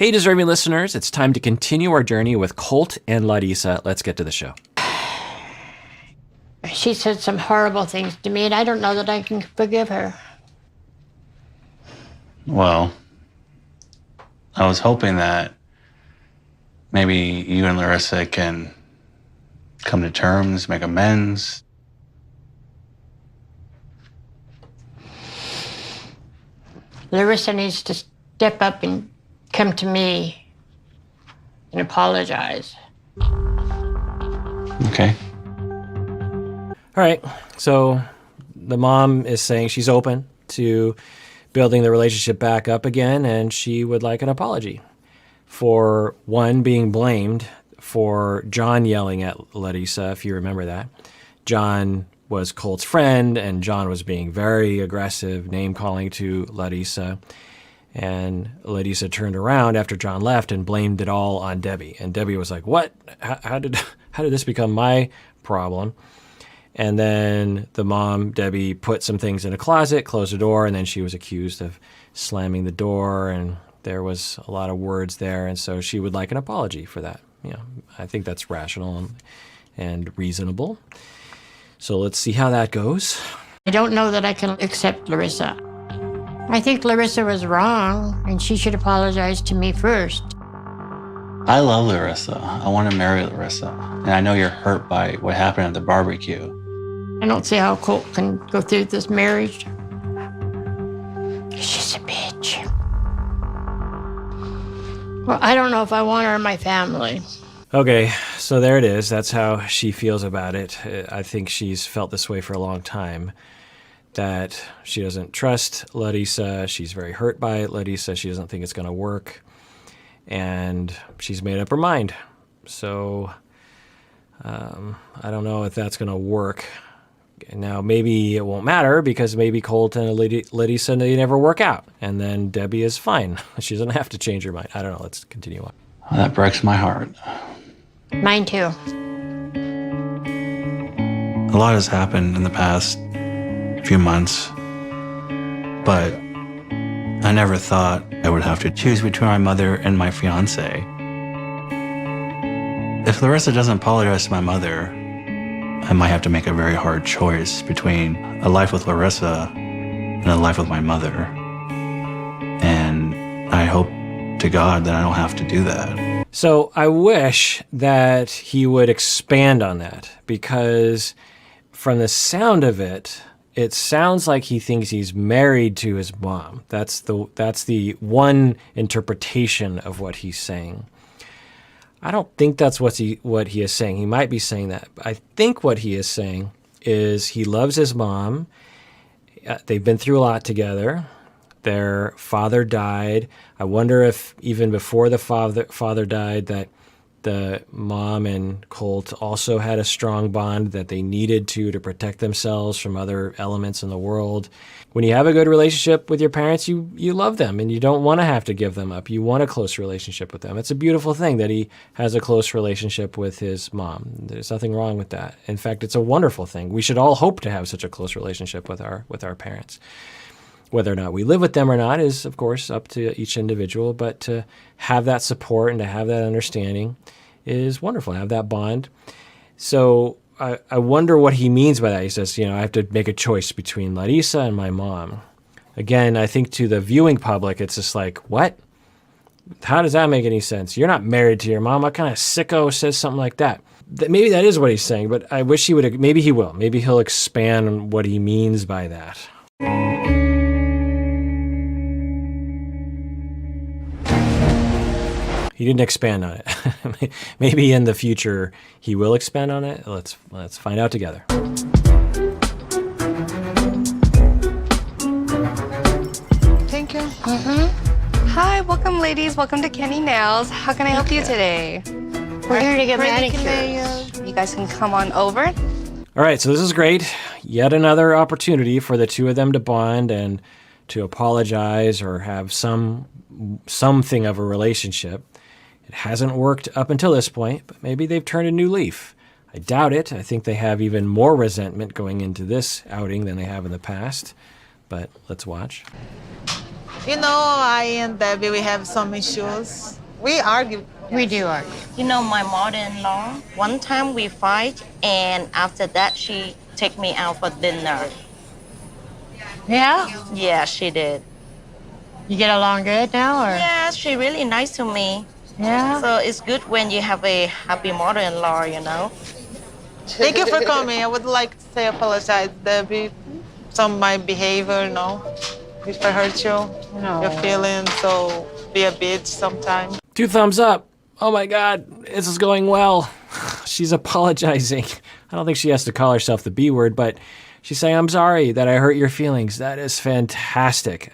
Hey, deserving listeners, it's time to continue our journey with Colt and Larissa. Let's get to the show. She said some horrible things to me, and I don't know that I can forgive her. Well, I was hoping that maybe you and Larissa can come to terms, make amends. Larissa needs to step up and come to me and apologize. Okay. All right, so the mom is saying she's open to building the relationship back up again, and she would like an apology for, one, being blamed for John yelling at Larissa, if you remember that. John was Colt's friend, and John was being very aggressive, name-calling to Larissa. And Larissa turned around after John left and blamed it all on Debbie. And Debbie was like, what? How did this become my problem? And then the mom, Debbie, put some things in a closet, closed the door, and then she was accused of slamming the door, and there was a lot of words there, and so she would like an apology for that. You know, I think that's rational and reasonable. So let's see how that goes. I don't know that I can accept Larissa. I think Larissa was wrong, and she should apologize to me first. I love Larissa. I want to marry Larissa. And I know you're hurt by what happened at the barbecue. I don't see how Colt can go through this marriage. She's a bitch. Well, I don't know if I want her in my family. Okay, so there it is. That's how she feels about it. I think she's felt this way for a long time, that she doesn't trust Larissa. She's very hurt by Larissa. She doesn't think it's going to work. And she's made up her mind. So I don't know if that's going to work. Now, maybe it won't matter because maybe Colt and Larissa, they never work out. And then Debbie is fine. She doesn't have to change her mind. I don't know. Let's continue on. Well, that breaks my heart. Mine too. A lot has happened in the past few months, but I never thought I would have to choose between my mother and my fiancé. If Larissa doesn't apologize to my mother, I might have to make a very hard choice between a life with Larissa and a life with my mother. And I hope to God that I don't have to do that. So I wish that he would expand on that, because from the sound of it, it sounds like he thinks he's married to his mom. That's the one interpretation of what he's saying. I don't think that's what he is saying. He might be saying that. I think what he is saying is he loves his mom. They've been through a lot together. Their father died. I wonder if even before the father died that the mom and Colt also had a strong bond that they needed to protect themselves from other elements in the world. When you have a good relationship with your parents, you love them and you don't want to have to give them up. You want a close relationship with them. It's a beautiful thing that he has a close relationship with his mom. There's nothing wrong with that. In fact, it's a wonderful thing. We should all hope to have such a close relationship with our parents. Whether or not we live with them or not is, of course, up to each individual, but to have that support and to have that understanding is wonderful, to have that bond. So I wonder what he means by that. He says, I have to make a choice between Larissa and my mom. Again, I think to the viewing public, it's just like, what? How does that make any sense? You're not married to your mom. What kind of sicko says something like that? Maybe that is what he's saying, but I wish he would. Maybe he will. Maybe he'll expand on what he means by that. He didn't expand on it. Maybe in the future he will expand on it. Let's find out together. Thank you. Hi, welcome ladies. Welcome to Kenny Nails. How can I help you today? We're here to get manicures. You guys can come on over. All right, so this is great. Yet another opportunity for the two of them to bond and to apologize or have something of a relationship. It hasn't worked up until this point, but maybe they've turned a new leaf. I doubt it. I think they have even more resentment going into this outing than they have in the past, but let's watch. You know, I and Debbie, we have some issues. We argue. We do argue. You know, my mother-in-law, one time we fight, and after that, she take me out for dinner. Yeah? Yeah, she did. You get along good now, or? Yeah, she really nice to me. Yeah? So it's good when you have a happy mother-in-law, you know. Thank you for coming. I would like to say apologize, Debbie. Some of my behavior, if I hurt you, No. your feelings, so be a bitch sometimes. 2 thumbs up. Oh my God, this is going well. She's apologizing. I don't think she has to call herself the B word, but she's saying, I'm sorry that I hurt your feelings. That is fantastic.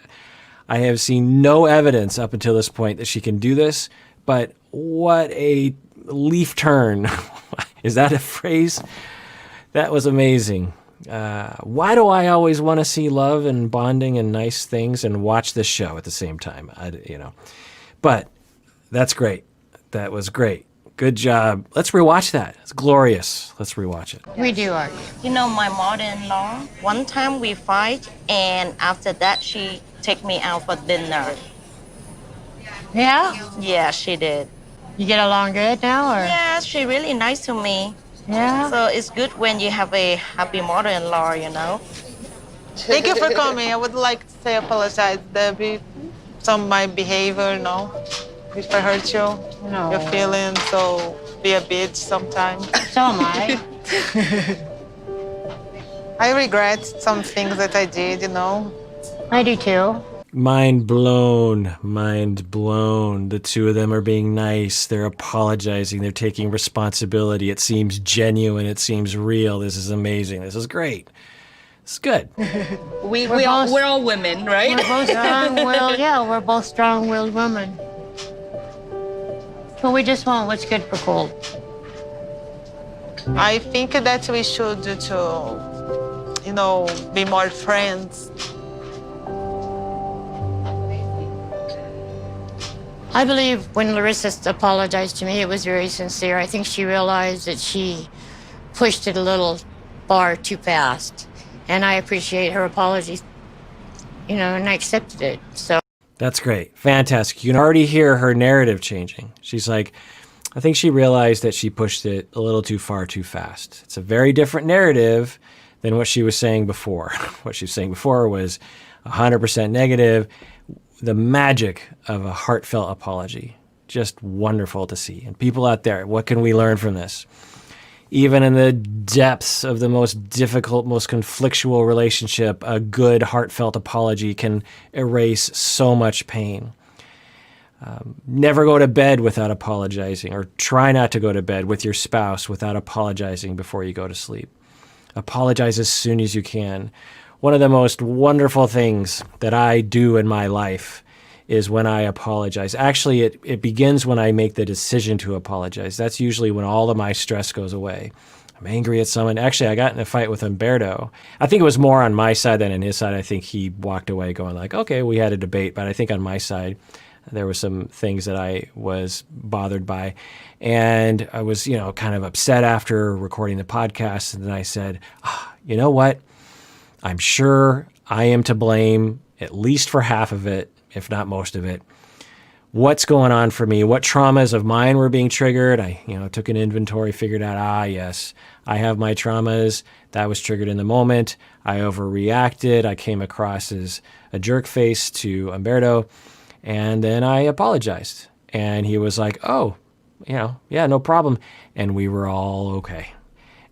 I have seen no evidence up until this point that she can do this, but what a leaf turn. Is that a phrase? That was amazing. Why do I always want to see love and bonding and nice things and watch this show at the same time? But that's great. That was great. Good job. Let's rewatch that. It's glorious. Let's rewatch it. We do argue. You know, my mother-in-law, one time we fight, and after that, she take me out for dinner. Yeah? Yeah, she did. You get along good now, or? Yeah, she really nice to me. Yeah? So it's good when you have a happy mother-in-law, you know. Thank you for coming. I would like to say apologize, Debbie. Some of my behavior, if I hurt you, No. your feelings, so be a bitch sometimes. So am I. I regret some things that I did, I do too. Mind blown. Mind blown. The two of them are being nice. They're apologizing. They're taking responsibility. It seems genuine. It seems real. This is amazing. This is great. It's good. We're all women, right? We're both strong-willed. Yeah, we're both strong-willed women. But we just want what's good for Colt. I think that we should be more friends. I believe when Larissa apologized to me, it was very sincere. I think she realized that she pushed it a little far too fast. And I appreciate her apology, and I accepted it. So That's great. Fantastic. You can already hear her narrative changing. She's like, I think she realized that she pushed it a little too far too fast. It's a very different narrative than what she was saying before. What she was saying before was 100% negative. The magic of a heartfelt apology. Just wonderful to see. And people out there, what can we learn from this? Even in the depths of the most difficult, most conflictual relationship, a good heartfelt apology can erase so much pain. Never go to bed without apologizing, or try not to go to bed with your spouse without apologizing before you go to sleep. Apologize as soon as you can. One of the most wonderful things that I do in my life is when I apologize. Actually, it begins when I make the decision to apologize. That's usually when all of my stress goes away. I'm angry at someone. Actually, I got in a fight with Umberto. I think it was more on my side than on his side. I think he walked away going like, okay, we had a debate. But I think on my side, there were some things that I was bothered by. And I was, kind of upset after recording the podcast. And then I said, you know what? I'm sure I am to blame, at least for half of it, if not most of it. What's going on for me? What traumas of mine were being triggered? I, took an inventory, figured out, yes, I have my traumas. That was triggered in the moment. I overreacted. I came across as a jerk face to Umberto. And then I apologized. And he was like, oh, yeah, no problem. And we were all okay.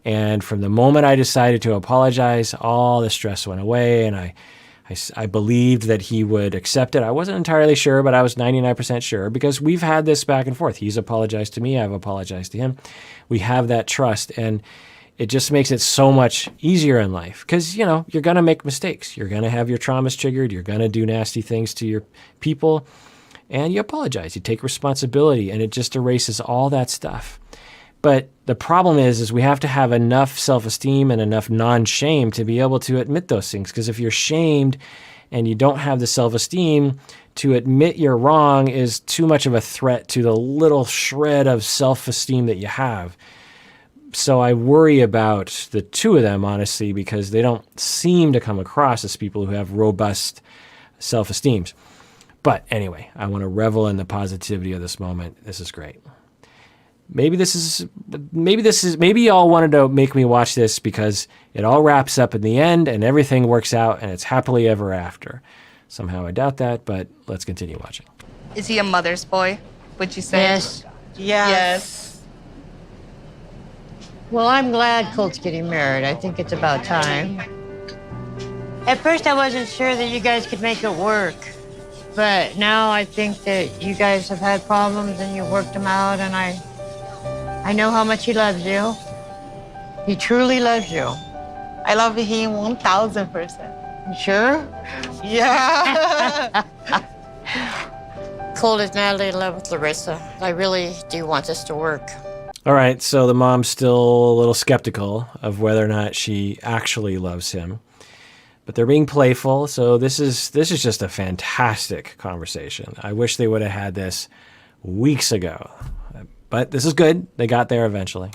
And from the moment I decided to apologize, all the stress went away, and I believed that he would accept it. I wasn't entirely sure, but I was 99% sure, because we've had this back and forth. He's apologized to me. I've apologized to him. We have that trust, and it just makes it so much easier in life, because, you're going to make mistakes. You're going to have your traumas triggered. You're going to do nasty things to your people, and you apologize. You take responsibility, and it just erases all that stuff. But the problem is we have to have enough self-esteem and enough non-shame to be able to admit those things. Because if you're shamed and you don't have the self-esteem, to admit you're wrong is too much of a threat to the little shred of self-esteem that you have. So I worry about the two of them, honestly, because they don't seem to come across as people who have robust self-esteems. But anyway, I want to revel in the positivity of this moment. This is great. Maybe y'all wanted to make me watch this because it all wraps up in the end and everything works out and it's happily ever after. Somehow I doubt that, but let's continue watching. Is he a mother's boy, would you say? Yes. Yes. Well, I'm glad Colt's getting married. I think it's about time. At first, I wasn't sure that you guys could make it work. But now I think that you guys have had problems and you worked them out, and I know how much he loves you. He truly loves you. I love him 1,000%. You sure? Yeah. Colt is madly in love with Larissa. I really do want this to work. All right, so the mom's still a little skeptical of whether or not she actually loves him. But they're being playful, so this is just a fantastic conversation. I wish they would have had this weeks ago. But this is good. They got there eventually.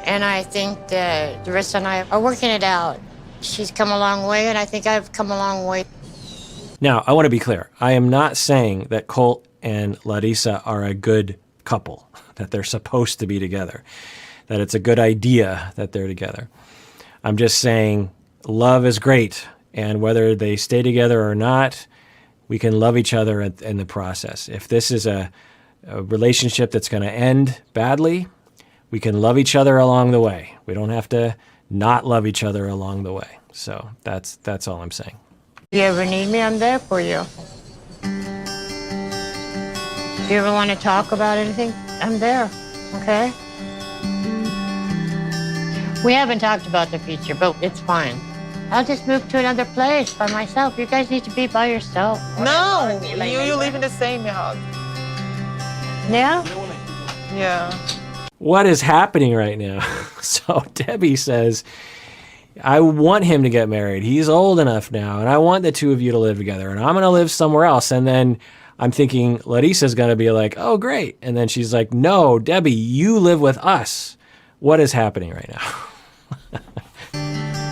And I think that Larissa and I are working it out. She's come a long way, and I think I've come a long way. Now, I want to be clear. I am not saying that Colt and Larissa are a good couple, that they're supposed to be together, that it's a good idea that they're together. I'm just saying love is great. And whether they stay together or not, we can love each other in the process. If this is a relationship that's going to end badly, we can love each other along the way. We don't have to not love each other along the way. So that's all I'm saying. If you ever need me, I'm there for you. If you ever want to talk about anything, I'm there, okay? We haven't talked about the future, but it's fine. I'll just move to another place by myself. You guys need to be by yourself. No, you live in the same house. Yeah? Yeah. What is happening right now? So Debbie says, I want him to get married. He's old enough now, and I want the two of you to live together, and I'm going to live somewhere else. And then I'm thinking Larissa's going to be like, oh, great. And then she's like, no, Debbie, you live with us. What is happening right now?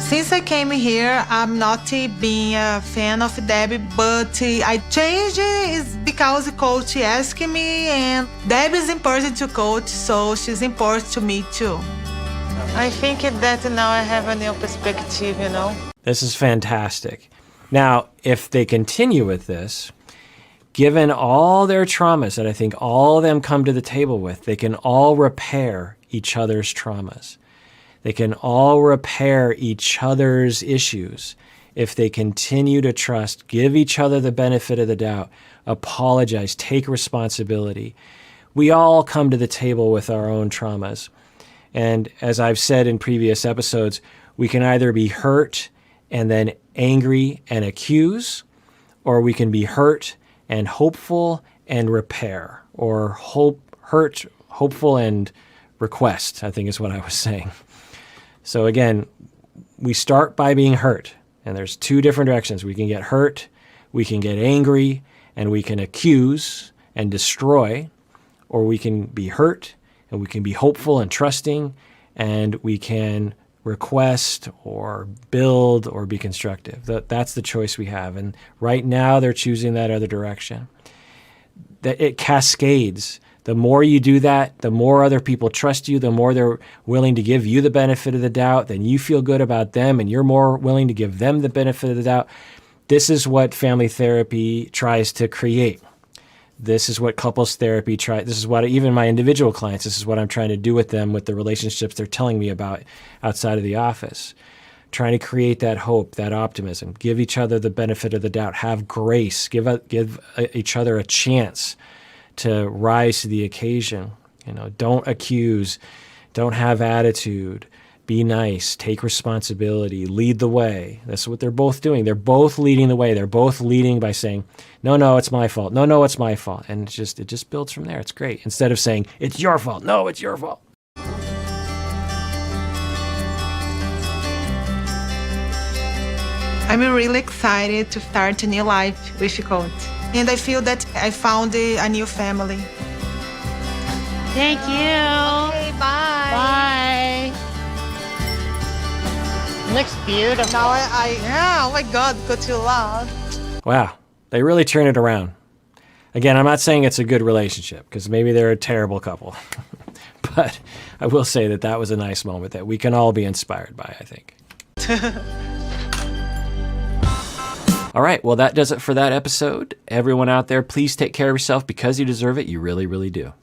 Since I came here, I'm not being a fan of Debbie, but I changed is because Coach asked me, and Debbie is important to Coach, so she's important to me too. I think that now I have a new perspective, you know. This is fantastic. Now, if they continue with this, given all their traumas that I think all of them come to the table with, they can all repair each other's traumas. They can all repair each other's issues if they continue to trust, give each other the benefit of the doubt, apologize, take responsibility. We all come to the table with our own traumas. And as I've said in previous episodes, we can either be hurt and then angry and accuse, or we can be hurt and hopeful and repair, or hurt, hopeful and request, I think is what I was saying. So again, we start by being hurt, and there's two different directions. We can get hurt, we can get angry, and we can accuse and destroy, or we can be hurt, and we can be hopeful and trusting, and we can request or build or be constructive. That's the choice we have, and right now they're choosing that other direction. That it cascades. The more you do that, the more other people trust you, the more they're willing to give you the benefit of the doubt, then you feel good about them and you're more willing to give them the benefit of the doubt. This is what family therapy tries to create. This is what couples therapy tries. This is what even my individual clients, this is what I'm trying to do with them with the relationships they're telling me about outside of the office. Trying to create that hope, that optimism, give each other the benefit of the doubt, have grace, give each other a chance to rise to the occasion. Don't accuse, don't have attitude, be nice, take responsibility, lead the way. That's what they're both doing. They're both leading the way. They're both leading by saying, no, it's my fault. No, it's my fault. And it just builds from there. It's great. Instead of saying, it's your fault. No, it's your fault. I'm really excited to start a new life with Colt. And I feel that I found a new family. Thank you. Okay, bye. Bye. Looks beautiful. Now oh my God, Coach, you love. Wow, they really turn it around. Again, I'm not saying it's a good relationship because maybe they're a terrible couple. But I will say that that was a nice moment that we can all be inspired by, I think. All right, well, that does it for that episode. Everyone out there, please take care of yourself because you deserve it. You really, really do.